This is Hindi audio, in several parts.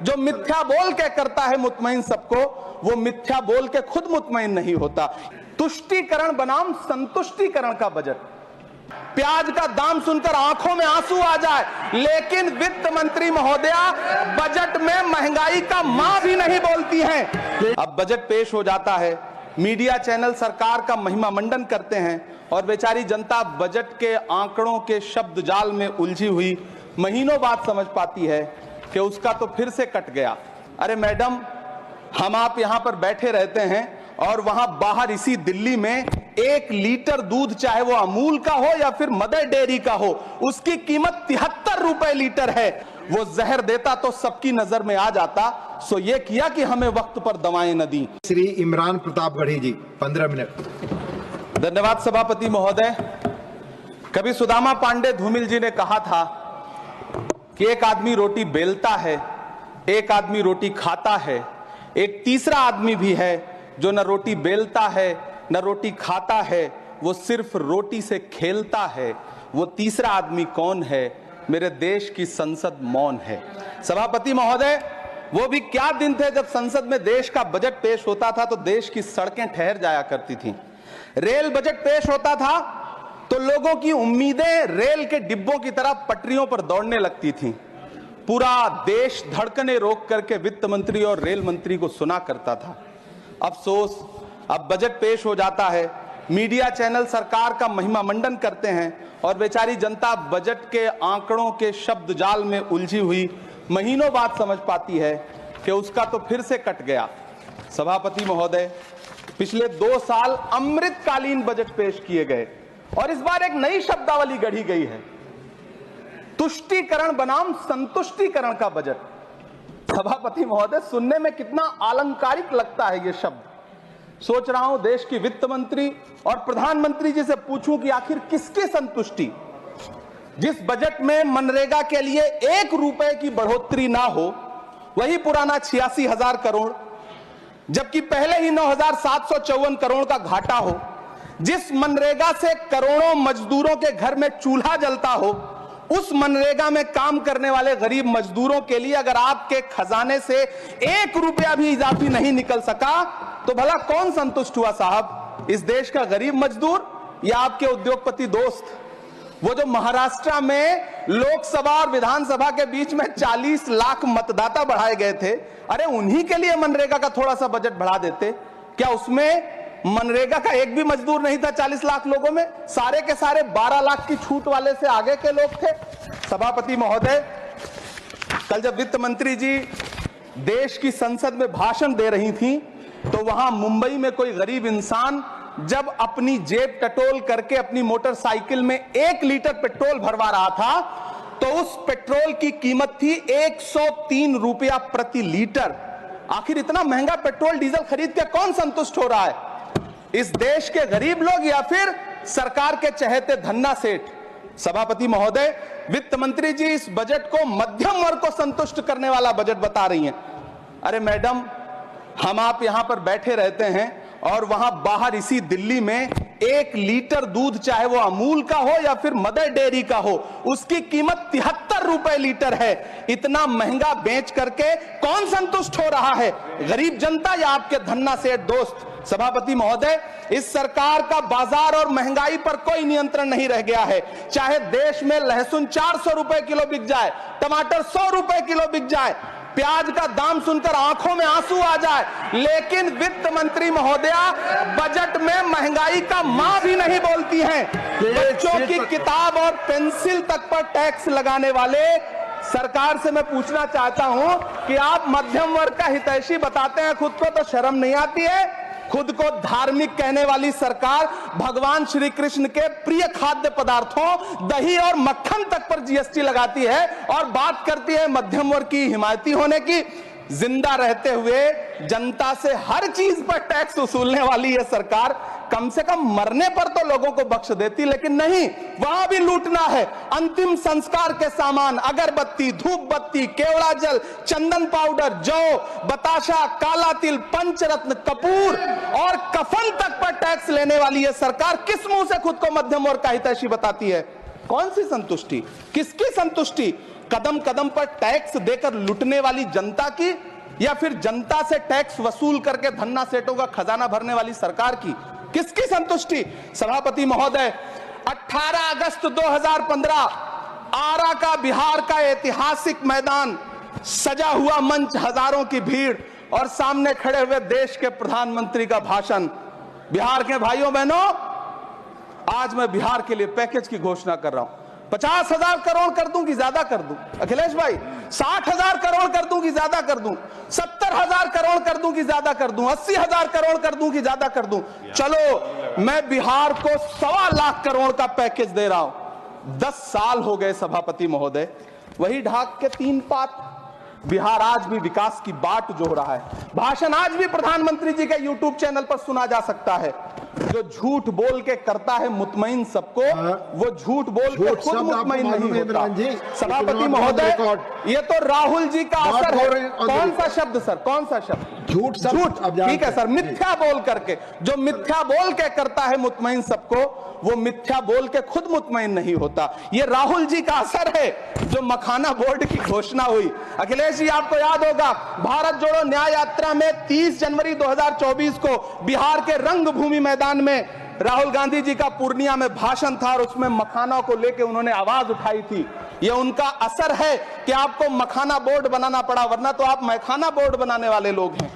जो मिथ्या बोल के करता है मुतमईन सबको, वो मिथ्या बोल के खुद मुतमईन नहीं होता। तुष्टीकरण बनाम संतुष्टीकरण का बजट। प्याज का दाम सुनकर आंखों में आंसू आ जाए, लेकिन वित्त मंत्री महोदया बजट में महंगाई का मां भी नहीं बोलती हैं। अब बजट पेश हो जाता है, मीडिया चैनल सरकार का महिमा मंडन करते हैं और बेचारी जनता बजट के आंकड़ों के शब्द जाल में उलझी हुई महीनों बाद समझ पाती है कि उसका तो फिर से कट गया। अरे मैडम, हम आप यहां पर बैठे रहते हैं और वहां बाहर इसी दिल्ली में 1 लीटर दूध, चाहे वो अमूल का हो या फिर मदर डेयरी का हो, उसकी कीमत 73 रुपए लीटर है। वो जहर देता तो सबकी नजर में आ जाता, सो ये किया कि हमें वक्त पर दवाएं न दी। श्री इमरान प्रतापगढ़ी जी 15 मिनट। धन्यवाद सभापति महोदय। कभी सुदामा पांडे धूमिल जी ने कहा था कि एक आदमी रोटी बेलता है, एक आदमी रोटी खाता है, एक तीसरा आदमी भी है जो न रोटी बेलता है न रोटी खाता है, वो सिर्फ रोटी से खेलता है। वो तीसरा आदमी कौन है? मेरे देश की संसद मौन है। सभापति महोदय, वो भी क्या दिन थे जब संसद में देश का बजट पेश होता था तो देश की सड़कें ठहर जाया करती थीं। रेल बजट पेश होता था तो लोगों की उम्मीदें रेल के डिब्बों की तरह पटरियों पर दौड़ने लगती थीं। पूरा देश धड़कने रोक करके वित्त मंत्री और रेल मंत्री को सुना करता था। अफसोस, अब बजट पेश हो जाता है, मीडिया चैनल सरकार का महिमा मंडन करते हैं और बेचारी जनता बजट के आंकड़ों के शब्द जाल में उलझी हुई महीनों बाद समझ पाती है कि उसका तो फिर से कट गया। सभापति महोदय, पिछले 2 साल अमृतकालीन बजट पेश किए गए और इस बार एक नई शब्दावली गढ़ी गई है, तुष्टीकरण बनाम संतुष्टीकरण का बजट। सभापति महोदय, सुनने में कितना अलंकारिक लगता है ये शब्द। सोच रहा हूं देश की वित्त मंत्री और प्रधानमंत्री जी से पूछूं कि आखिर किसकी संतुष्टि? जिस बजट में मनरेगा के लिए 1 रुपए की बढ़ोतरी ना हो, वही पुराना 86,000 करोड़, जबकि पहले ही 9,754 करोड़ का घाटा हो, जिस मनरेगा से करोड़ों मजदूरों के घर में चूल्हा जलता हो, उस मनरेगा में काम करने वाले गरीब मजदूरों के लिए अगर आपके खजाने से 1 रुपया भी इजाफी नहीं निकल सका तो भला कौन संतुष्ट हुआ साहब? इस देश का गरीब मजदूर या आपके उद्योगपति दोस्त? वो जो महाराष्ट्र में लोकसभा और विधानसभा के बीच में 40 लाख मतदाता बढ़ाए गए थे, अरे उन्हीं के लिए मनरेगा का थोड़ा सा बजट बढ़ा देते। क्या उसमें मनरेगा का एक भी मजदूर नहीं था? 40 लाख लोगों में सारे के सारे 12 लाख की छूट वाले से आगे के लोग थे। सभापति महोदय, कल जब वित्त मंत्री जी देश की संसद में भाषण दे रही थी तो वहां मुंबई में कोई गरीब इंसान जब अपनी जेब टटोल करके अपनी मोटरसाइकिल में 1 लीटर पेट्रोल भरवा रहा था तो उस पेट्रोल की कीमत थी 103 रुपया प्रति लीटर। आखिर इतना महंगा पेट्रोल डीजल खरीद के कौन संतुष्ट हो रहा है? इस देश के गरीब लोग या फिर सरकार के चहेते धन्ना सेठ? सभापति महोदय, वित्त मंत्री जी इस बजट को मध्यम वर्ग को संतुष्ट करने वाला बजट बता रही हैं। अरे मैडम, हम आप यहां पर बैठे रहते हैं और वहां बाहर इसी दिल्ली में 1 लीटर दूध, चाहे वो अमूल का हो या फिर मदर डेयरी का हो, उसकी कीमत 73 रुपए लीटर है। इतना महंगा बेच करके कौन संतुष्ट हो रहा है? गरीब जनता या आपके धन्ना सेठ दोस्त? सभापति महोदय, इस सरकार का बाजार और महंगाई पर कोई नियंत्रण नहीं रह गया है। चाहे देश में लहसुन 400 रुपए किलो बिक जाए, टमाटर 100 रुपए किलो बिक जाए, प्याज का दाम सुनकर आंखों में आंसू आ जाए, लेकिन वित्त मंत्री महोदया बजट में महंगाई का मां भी नहीं बोलती हैं। बच्चों की किताब और पेंसिल तक पर टैक्स लगाने वाले सरकार से मैं पूछना चाहता हूं कि आप मध्यम वर्ग का हितैषी बताते हैं खुद को, तो शर्म नहीं आती है? खुद को धार्मिक कहने वाली सरकार भगवान श्री कृष्ण के प्रिय खाद्य पदार्थों दही और मक्खन तक पर जीएसटी लगाती है और बात करती है मध्यम वर्ग की हिमायती होने की। जिंदा रहते हुए जनता से हर चीज पर टैक्स वसूलने वाली यह सरकार कम से कम मरने पर तो लोगों को बख्श देती, लेकिन नहीं, वहां भी लूटना है। अंतिम संस्कार के सामान, अगरबत्ती, धूप बत्ती, केवड़ा जल, चंदन पाउडर, जौ, बताशा, काला तिल, पंचरत्न, कपूर और कफन तक पर टैक्स लेने वाली यह सरकार किस मुंह से खुद को मध्यम वर्ग का हितैषी बताती है? कौन सी संतुष्टि? किसकी संतुष्टि? कदम कदम पर टैक्स देकर लुटने वाली जनता की, या फिर जनता से टैक्स वसूल करके धन्ना सेठों का खजाना भरने वाली सरकार की? किसकी संतुष्टि? सभापति महोदय, 18 अगस्त 2015 आरा का बिहार का ऐतिहासिक मैदान, सजा हुआ मंच, हजारों की भीड़ और सामने खड़े हुए देश के प्रधानमंत्री का भाषण। बिहार के भाइयों बहनों, आज मैं बिहार के लिए पैकेज की घोषणा कर रहा हूं। 50,000 करोड़ कर दूं कि ज्यादा कर दूं? अखिलेश भाई, 60,000 करोड़ कर दूं कि ज्यादा कर दूं? 70,000 करोड़ कर दूं कि ज्यादा कर दूं? 80,000 करोड़ कर दूं कि ज्यादा कर दूं? चलो, मैं बिहार को 1.25 लाख करोड़ का पैकेज दे रहा हूं। 10 साल हो गए सभापति महोदय, वही ढाक के 3 पात। बिहार आज भी विकास की बाट जो रहा है। भाषण आज भी प्रधानमंत्री जी के YouTube चैनल पर सुना जा सकता है। जो झूठ बोल के करता है मुतमईन सबको, वो झूठ बोल के खुद मुतमईन नहीं होता। सभापति महोदय, ये तो राहुल जी का असर है। कौन सा शब्द सर, कौन सा शब्द? झूठ। ठीक है सर, मिथ्या बोल करके, जो मिथ्या बोल के करता है मुतमईन सबको, वो मिथ्या बोल के खुद मुतमईन नहीं होता। ये राहुल जी का असर है। जो मखाना बोर्ड की घोषणा हुई, अखिलेश जी आपको याद होगा, भारत जोड़ो न्याय यात्रा में 30 जनवरी 2024 को बिहार के रंगभूमि मैदान में राहुल गांधी जी का पूर्णिया में भाषण था और उसमें मखाना को लेकर उन्होंने आवाज उठाई थी। ये उनका असर है कि आपको मखाना बोर्ड बनाना पड़ा, वरना तो आप मैखाना बोर्ड बनाने वाले लोग हैं।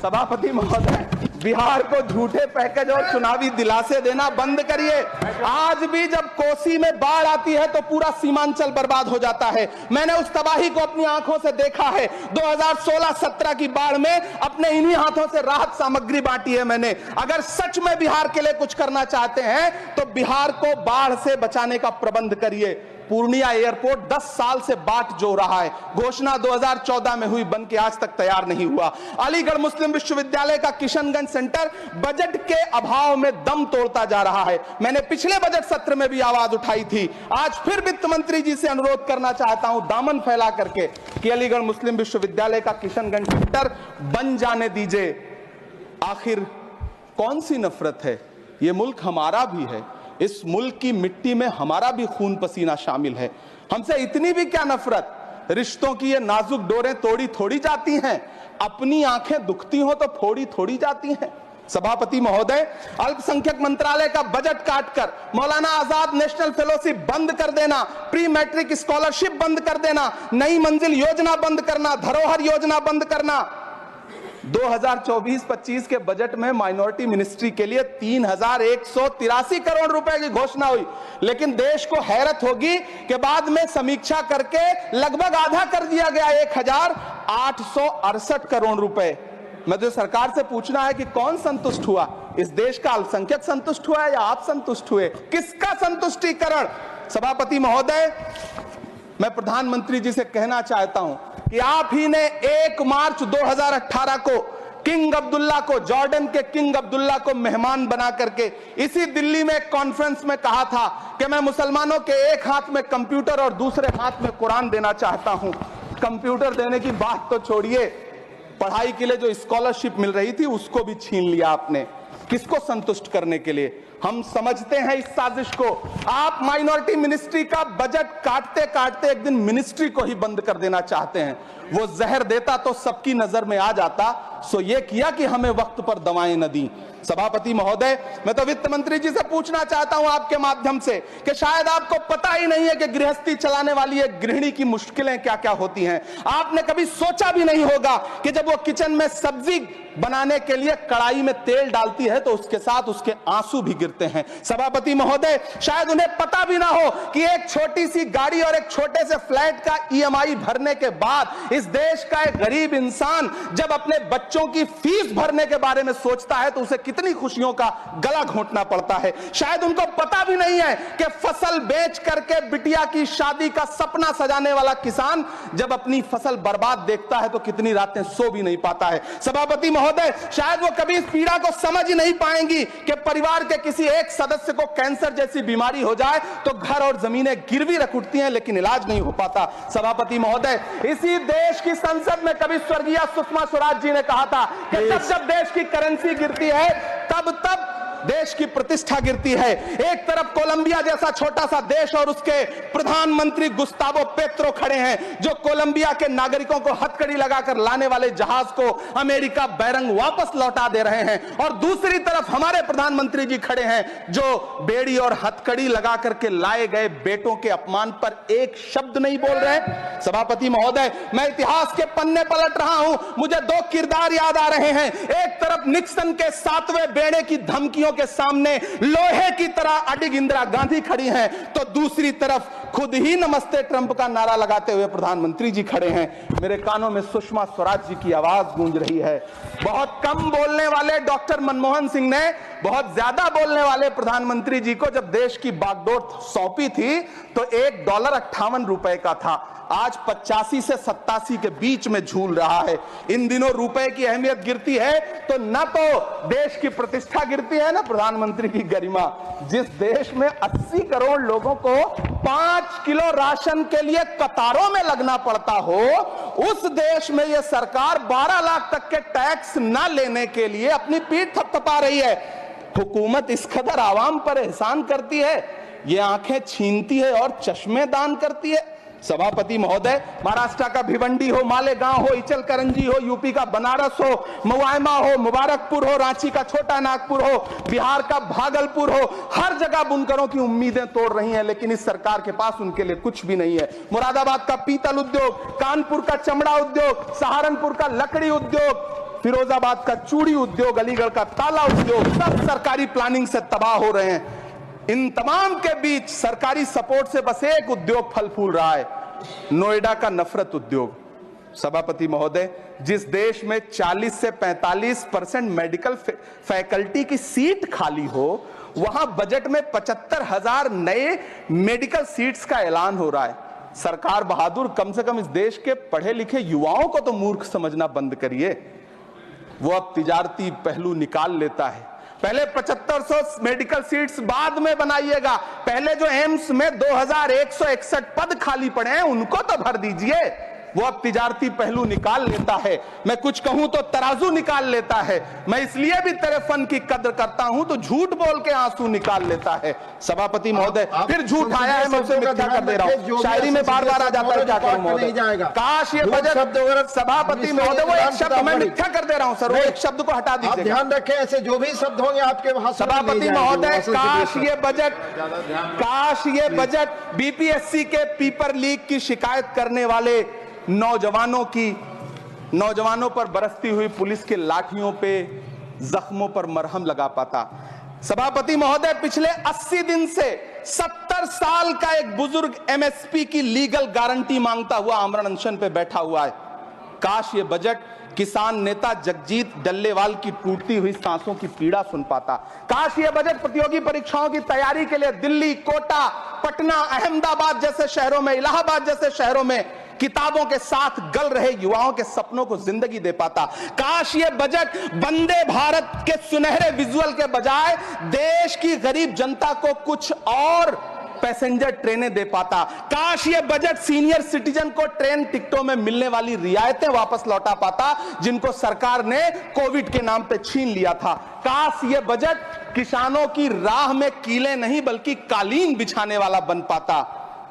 सभापति महोदय, बिहार को झूठे पैकेज और चुनावी दिलासे देना बंद करिए। आज भी जब कोसी में बाढ़ आती है तो पूरा सीमांचल बर्बाद हो जाता है। मैंने उस तबाही को अपनी आंखों से देखा है। 2016-17 की बाढ़ में अपने इन्हीं हाथों से राहत सामग्री बांटी है मैंने। अगर सच में बिहार के लिए कुछ करना चाहते हैं तो बिहार को बाढ़ से बचाने का प्रबंध करिए। पूर्णिया एयरपोर्ट 10 साल से बाट जो रहा है, घोषणा 2014 में हुई, बन के आज तक तैयार नहीं हुआ। अलीगढ़ मुस्लिम विश्वविद्यालय का किशनगंज सेंटर बजट के अभाव में दम तोड़ता जा रहा है। मैंने पिछले बजट सत्र में भी आवाज उठाई थी। आज फिर वित्त मंत्री जी से अनुरोध करना चाहता हूं, दामन फैला करके, कि अलीगढ़ मुस्लिम विश्वविद्यालय का किशनगंज सेंटर बन जाने दीजिए। आखिर कौन सी नफरत है? यह मुल्क हमारा भी है। इस मुल्क की मिट्टी में हमारा भी खून पसीना शामिल है। हमसे इतनी भी क्या नफरत? रिश्तों की ये नाजुक डोरें तोड़ी थोड़ी जाती हैं। अपनी आंखें दुखती हो तो फोड़ी थोड़ी जाती हैं। सभापति महोदय, अल्पसंख्यक मंत्रालय का बजट काटकर मौलाना आजाद नेशनल फेलोशिप बंद कर देना, प्री मैट्रिक स्कॉलरशिप बंद कर देना, नई मंजिल योजना बंद करना, धरोहर योजना बंद करना। 2024-25 के बजट में माइनॉरिटी मिनिस्ट्री के लिए 3,183 करोड़ रुपए की घोषणा हुई, लेकिन देश को हैरत होगी कि बाद में समीक्षा करके लगभग आधा कर दिया गया, 1,868 करोड़ रुपए। मुझे सरकार से पूछना है कि कौन संतुष्ट हुआ? इस देश का अल्पसंख्यक संतुष्ट हुआ या आप संतुष्ट हुए? किसका संतुष्टीकरण? सभापति महोदय, मैं प्रधानमंत्री जी से कहना चाहता हूं कि आप ही ने 1 मार्च 2018 को किंग अब्दुल्ला को, जॉर्डन के किंग अब्दुल्ला को मेहमान बना करके इसी दिल्ली में एक कॉन्फ्रेंस में कहा था कि मैं मुसलमानों के एक हाथ में कंप्यूटर और दूसरे हाथ में कुरान देना चाहता हूं। कंप्यूटर देने की बात तो छोड़िए, पढ़ाई के लिए जो स्कॉलरशिप मिल रही थी उसको भी छीन लिया आपने। किसको संतुष्ट करने के लिए? हम समझते हैं इस साजिश को। आप माइनॉरिटी मिनिस्ट्री का बजट काटते काटते एक दिन मिनिस्ट्री को ही बंद कर देना चाहते हैं। वो जहर देता तो सबकी नजर में आ जाता, सो ये किया कि हमें वक्त पर दवाएं न दी। सभापति महोदय, मैं तो वित्त मंत्री जी से पूछना चाहता हूं आपके माध्यम से कि शायद आपको पता ही नहीं है कि गृहस्थी चलाने वाली एक गृहिणी की मुश्किलें क्या क्या होती हैं। आपने कभी सोचा भी नहीं होगा कि जब वो किचन में सब्जी बनाने के लिए कढ़ाई में तेल डालती है तो उसके साथ उसके आंसू भी गिरते हैं। सभापति महोदय, शायद उन्हें पता भी ना हो कि एक छोटी सी गाड़ी और एक छोटे से फ्लैट का EMI भरने के बाद इस देश का एक गरीब इंसान जब अपने बच्चों की फीस भरने के बारे में सोचता है तो उसे कितनी खुशियों का गला घोंटना पड़ता है। शायद उनको पता भी नहीं है कि फसल बेच करके बिटिया की शादी का सपना सजाने वाला किसान जब अपनी फसल बर्बाद देखता है तो कितनी रातें सो भी नहीं पाता है। सभापति महोदय, शायद वो कभी इस पीड़ा को समझ ही नहीं पाएंगी कि परिवार के किसी एक सदस्य को कैंसर जैसी बीमारी हो जाए तो घर और जमीनें गिरवी रख उठती हैं लेकिन इलाज नहीं हो पाता। सभापति महोदय, इसी देश की संसद में कभी स्वर्गीय सुषमा स्वराज जी ने कहा था कि जब देश की करेंसी गिरती है तब देश की प्रतिष्ठा गिरती है। एक तरफ कोलंबिया जैसा छोटा सा देश और उसके प्रधानमंत्री गुस्तावो पेत्रो खड़े हैं, जो कोलंबिया के नागरिकों को हथकड़ी लगाकर लाने वाले जहाज को अमेरिका बैरंग वापस लौटा दे रहे हैं, और दूसरी तरफ हमारे प्रधानमंत्री जी खड़े हैं जो बेड़ी और हथकड़ी लगा करके लाए गए बेटों के अपमान पर एक शब्द नहीं बोल रहे। सभापति महोदय, मैं इतिहास के पन्ने पलट रहा हूं, मुझे दो किरदार याद आ रहे हैं। एक तरफ निक्सन के 7वें बेड़े की धमकियों के सामने लोहे की तरह अडिग इंदिरा गांधी खड़ी हैं, तो दूसरी तरफ खुद ही नमस्ते ट्रंप का नारा लगाते हुए प्रधानमंत्री जी खड़े हैं। मेरे कानों में सुषमा स्वराज जी की आवाज गूंज रही है। बहुत कम बोलने वाले डॉक्टर मनमोहन सिंह ने बहुत ज्यादा बोलने वाले प्रधानमंत्री जी को जब देश की बागडोर सौंपी थी तो $1.58 का था, आज 85 से 87 के बीच में झूल रहा है। इन दिनों रुपए की अहमियत गिरती है तो न तो देश की प्रतिष्ठा गिरती है न प्रधानमंत्री की गरिमा। जिस देश में 80 करोड़ लोगों को 5 किलो राशन के लिए कतारों में लगना पड़ता हो, उस देश में यह सरकार 12 लाख तक के टैक्स न लेने के लिए अपनी पीठ थपथपा रही है। हुकूमत इस कदर आवाम पर एहसान करती है, ये आंखें छीनती है और चश्मे दान करती है। सभापति महोदय, महाराष्ट्र का भिवंडी हो, मालेगांव हो, इचल करंजी हो, यूपी का बनारस हो, मुआयमा हो, मुबारकपुर हो, रांची का छोटा नागपुर हो, बिहार का भागलपुर हो, हर जगह बुनकरों की उम्मीदें तोड़ रही हैं, लेकिन इस सरकार के पास उनके लिए कुछ भी नहीं है। मुरादाबाद का पीतल उद्योग, कानपुर का चमड़ा उद्योग, सहारनपुर का लकड़ी उद्योग, फिरोजाबाद का चूड़ी उद्योग, अलीगढ़ का ताला उद्योग, सब सरकारी प्लानिंग से तबाह हो रहे हैं। इन तमाम के बीच सरकारी सपोर्ट से बस एक उद्योग फल फूल रहा है, नोएडा का नफरत उद्योग। सभापति महोदय, जिस देश में 40 से 45% मेडिकल फैकल्टी की सीट खाली हो, वहां बजट में 75,000 नए मेडिकल सीट्स का ऐलान हो रहा है। सरकार बहादुर, कम से कम इस देश के पढ़े लिखे युवाओं को तो मूर्ख समझना बंद करिए। वो अब तिजारती पहलू निकाल लेता है। पहले 7500 मेडिकल सीट्स बाद में बनाइएगा, पहले जो एम्स में 2161 पद खाली पड़े हैं उनको तो भर दीजिए। वो अब तिजारती पहलू निकाल लेता है। मैं कुछ कहूं तो तराजू निकाल लेता है। मैं इसलिए भी तेरे फन की कद्र करता हूं तो झूठ बोल के आंसू निकाल लेता है। सभापति महोदय, फिर झूठ आया है, मैं उसे मिथ्या कर दे रहा हूं। शायरी में बार बार आ जाता है, क्या करूं महोदय। काश ये बजट, सभापति महोदय, वो एक शब्द मैं मिथ्या कर दे रहा हूं सर, वो एक शब्द को हटा दीजिए। ध्यान रखें, ऐसे जो भी शब्द होंगे आपके वहां। सभापति महोदय, काश ये बजट बीपीएससी के पेपर लीक की शिकायत करने वाले नौजवानों पर बरसती हुई पुलिस के लाठियों पे, जख्मों पर मरहम लगा पाता। सभापति महोदय, पिछले 80 दिन से 70 साल का एक बुजुर्ग एमएसपी की लीगल गारंटी मांगता हुआ आमरण अनशन पे बैठा हुआ है। काश ये बजट किसान नेता जगजीत डल्लेवाल की टूटती हुई सांसों की पीड़ा सुन पाता। काश ये बजट प्रतियोगी परीक्षाओं की तैयारी के लिए दिल्ली, कोटा, पटना, अहमदाबाद जैसे शहरों में, इलाहाबाद जैसे शहरों में किताबों के साथ गल रहे युवाओं के सपनों को जिंदगी दे पाता। काश ये बजट वंदे भारत के सुनहरे विजुअल के बजाय देश की गरीब जनता को कुछ और पैसेंजर ट्रेनें दे पाता। काश ये बजट सीनियर सिटीजन को ट्रेन टिकटों में मिलने वाली रियायतें वापस लौटा पाता, जिनको सरकार ने कोविड के नाम पे छीन लिया था। काश ये बजट किसानों की राह में कीले नहीं बल्कि कालीन बिछाने वाला बन पाता।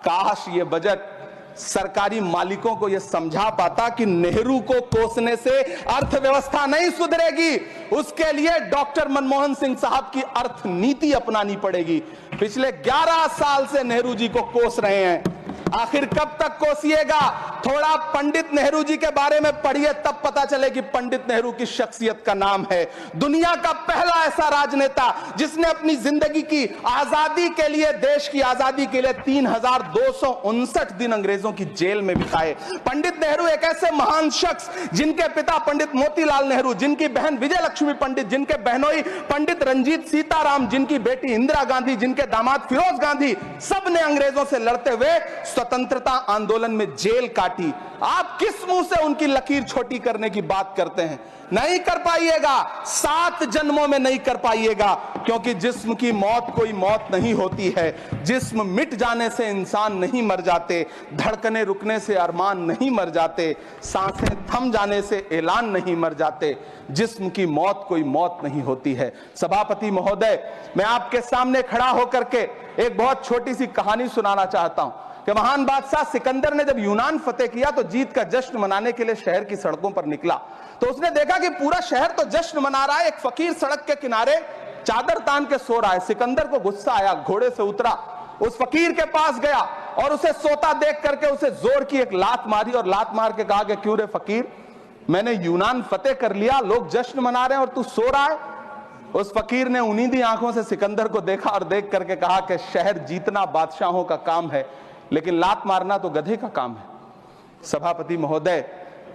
काश ये बजट सरकारी मालिकों को यह समझा पाता कि नेहरू को कोसने से अर्थव्यवस्था नहीं सुधरेगी, उसके लिए डॉक्टर मनमोहन सिंह साहब की अर्थ नीति अपनानी पड़ेगी। पिछले 11 साल से नेहरू जी को कोस रहे हैं, आखिर कब तक कोसिएगा? थोड़ा पंडित नेहरू जी के बारे में पढ़िए, तब पता चले कि पंडित नेहरू की शख्सियत का नाम है। दुनिया का पहला ऐसा राजनेता जिसने अपनी जिंदगी की आजादी के लिए, देश की आजादी के लिए 3259 दिन अंग्रेजों की जेल में बिताए। पंडित नेहरू एक ऐसे महान शख्स जिनके पिता पंडित मोतीलाल नेहरू, जिनकी बहन विजय लक्ष्मी पंडित, जिनके बहनोई पंडित रंजीत सीताराम, जिनकी बेटी इंदिरा गांधी, जिनके दामाद फिरोज गांधी, सब ने अंग्रेजों से लड़ते हुए स्वतंत्रता आंदोलन में जेल काटी, आप किस मुंह से उनकी लकीर छोटी करने की बात करते हैं? नहीं कर पाइएगा, 7 जन्मों में नहीं कर पाइएगा, क्योंकि जिस्म की मौत कोई मौत नहीं होती है। जिस्म मिट जाने से इंसान नहीं मर जाते, धड़कने रुकने से अरमान नहीं मर जाते, सांसें थम जाने से ऐलान नहीं मर जाते। जिस्म की मौत कोई मौत नहीं होती है। सभापति महोदय, मैं आपके सामने खड़ा होकर के एक बहुत छोटी सी कहानी सुनाना चाहता हूं कि महान बादशाह सिकंदर ने जब यूनान फतेह किया तो जीत का जश्न मनाने के लिए शहर की सड़कों पर निकला, तो उसने देखा कि पूरा शहर तो जश्न मना रहा है, एक फकीर सड़क के किनारे चादर तान के सो रहा है। सिकंदर को गुस्सा आया, घोड़े से उतरा, उस फकीर के पास गया और उसे सोता देख करके उसे जोर की एक लात मारी और लात मार के कहा कि क्यों रे फकीर, मैंने यूनान फतेह कर लिया, लोग जश्न मना रहे हैं और तू सो रहा है। उस फकीर ने उन्नीदी आंखों से सिकंदर को देखा और देख करके कहा कि शहर जीतना बादशाहों का काम है, लेकिन लात मारना तो गधे का काम है। सभापति महोदय,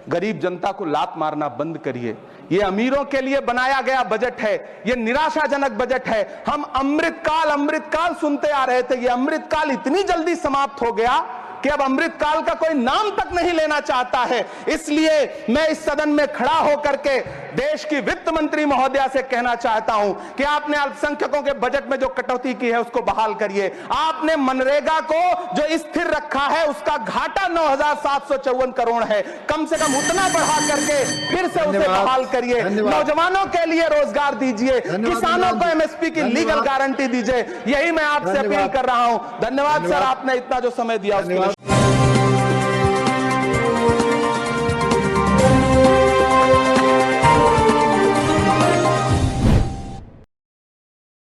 गरीब जनता को लात मारना बंद करिए। ये अमीरों के लिए बनाया गया बजट है, ये निराशाजनक बजट है। हम अमृतकाल सुनते आ रहे थे, ये अमृतकाल इतनी जल्दी समाप्त हो गया कि अब अमृतकाल का कोई नाम तक नहीं लेना चाहता है। इसलिए मैं इस सदन में खड़ा होकर के देश की वित्त मंत्री महोदया से कहना चाहता हूं कि आपने अल्पसंख्यकों के बजट में जो कटौती की है उसको बहाल करिए। आपने मनरेगा को जो स्थिर रखा है उसका घाटा 9,754 करोड़ है, कम से कम उतना बढ़ा करके फिर से उसे बहाल करिए। नौजवानों के लिए रोजगार दीजिए, किसानों को एमएसपी की लीगल गारंटी दीजिए। यही मैं आपसे अपील कर रहा हूं। धन्यवाद सर, आपने इतना जो समय दिया उसके लिए।